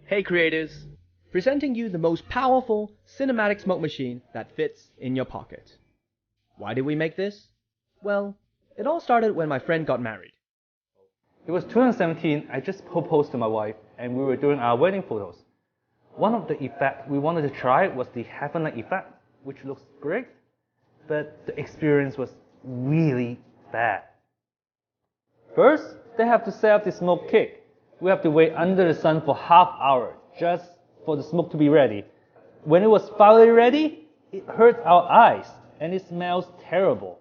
Hey creators! Presenting you the most powerful cinematic smoke machine that fits in your pocket. Why did we make this? Well, it all started when my friend got married. It was 2017, I just proposed to my wife and we were doing our wedding photos. One of the effects we wanted to try was the heaven-like effect, which looks great, but the experience was really bad. First, they have to set up the smoke kick. We have to wait under the sun for half hour just for the smoke to be ready. When it was finally ready, it hurt our eyes and it smells terrible.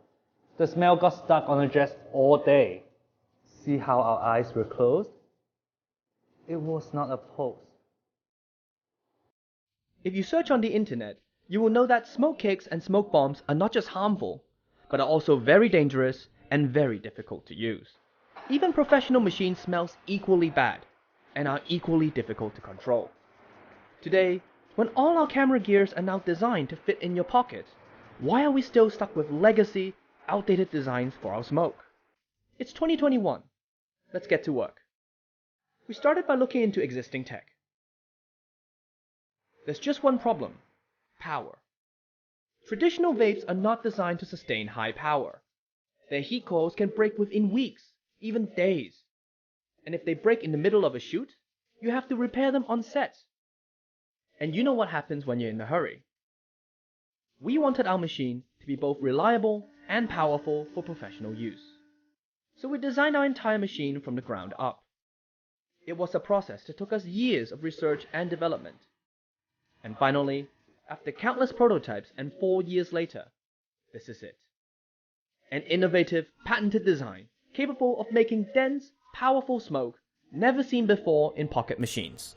The smell got stuck on our dress all day. See how our eyes were closed? It was not a pose. If you search on the internet, you will know that smoke kicks and smoke bombs are not just harmful, but are also very dangerous and very difficult to use. Even professional machines smells equally bad and are equally difficult to control. Today, when all our camera gears are now designed to fit in your pocket, why are we still stuck with legacy, outdated designs for our smoke? It's 2021. Let's get to work. We started by looking into existing tech. There's just one problem: power. Traditional vapes are not designed to sustain high power. Their heat coils can break within weeks, even days. And if they break in the middle of a shoot, you have to repair them on set. And you know what happens when you're in a hurry. We wanted our machine to be both reliable and powerful for professional use. So we designed our entire machine from the ground up. It was a process that took us years of research and development. And finally, after countless prototypes and 4 years later, this is it. An innovative, patented design capable of making dense, powerful smoke never seen before in pocket machines.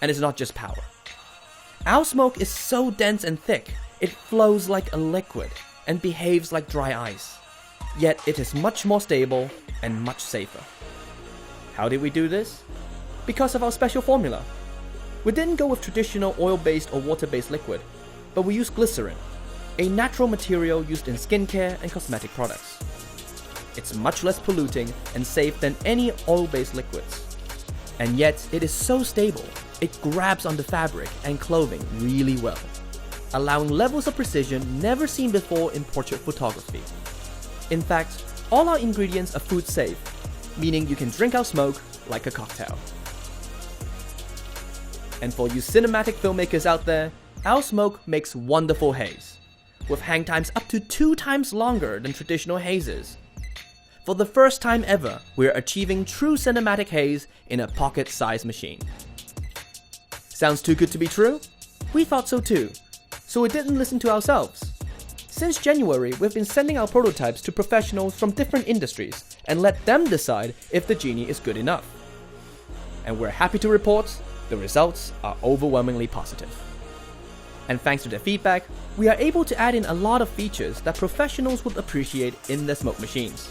And it's not just power. Our smoke is so dense and thick, it flows like a liquid and behaves like dry ice. Yet it is much more stable and much safer. How did we do this? Because of our special formula. We didn't go with traditional oil-based or water-based liquid, but we used glycerin, a natural material used in skincare and cosmetic products. It's much less polluting and safe than any oil-based liquids. And yet, it is so stable, it grabs onto fabric and clothing really well, allowing levels of precision never seen before in portrait photography. In fact, all our ingredients are food safe, meaning you can drink our smoke like a cocktail. And for you cinematic filmmakers out there, our smoke makes wonderful haze, with hang times up to 2 times longer than traditional hazes. For the first time ever, we are achieving true cinematic haze in a pocket-sized machine. Sounds too good to be true? We thought so too, so we didn't listen to ourselves. Since January, we've been sending our prototypes to professionals from different industries and let them decide if the Genie is good enough. And we're happy to report the results are overwhelmingly positive. And thanks to their feedback, we are able to add in a lot of features that professionals would appreciate in their smoke machines.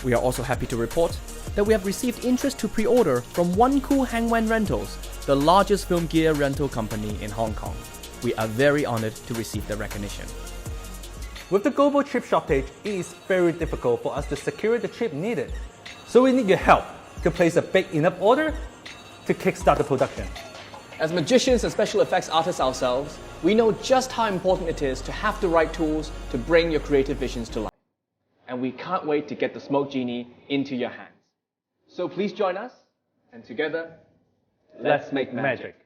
We are also happy to report that we have received interest to pre-order from One Cool Hangman Rentals, the largest film gear rental company in Hong Kong. We are very honored to receive their recognition. With the global chip shortage, it is very difficult for us to secure the chip needed. So we need your help to place a big enough order to kickstart the production. As magicians and special effects artists ourselves, we know just how important it is to have the right tools to bring your creative visions to life. And we can't wait to get the SmokeGENIE into your hands. So please join us, and together, let's make magic.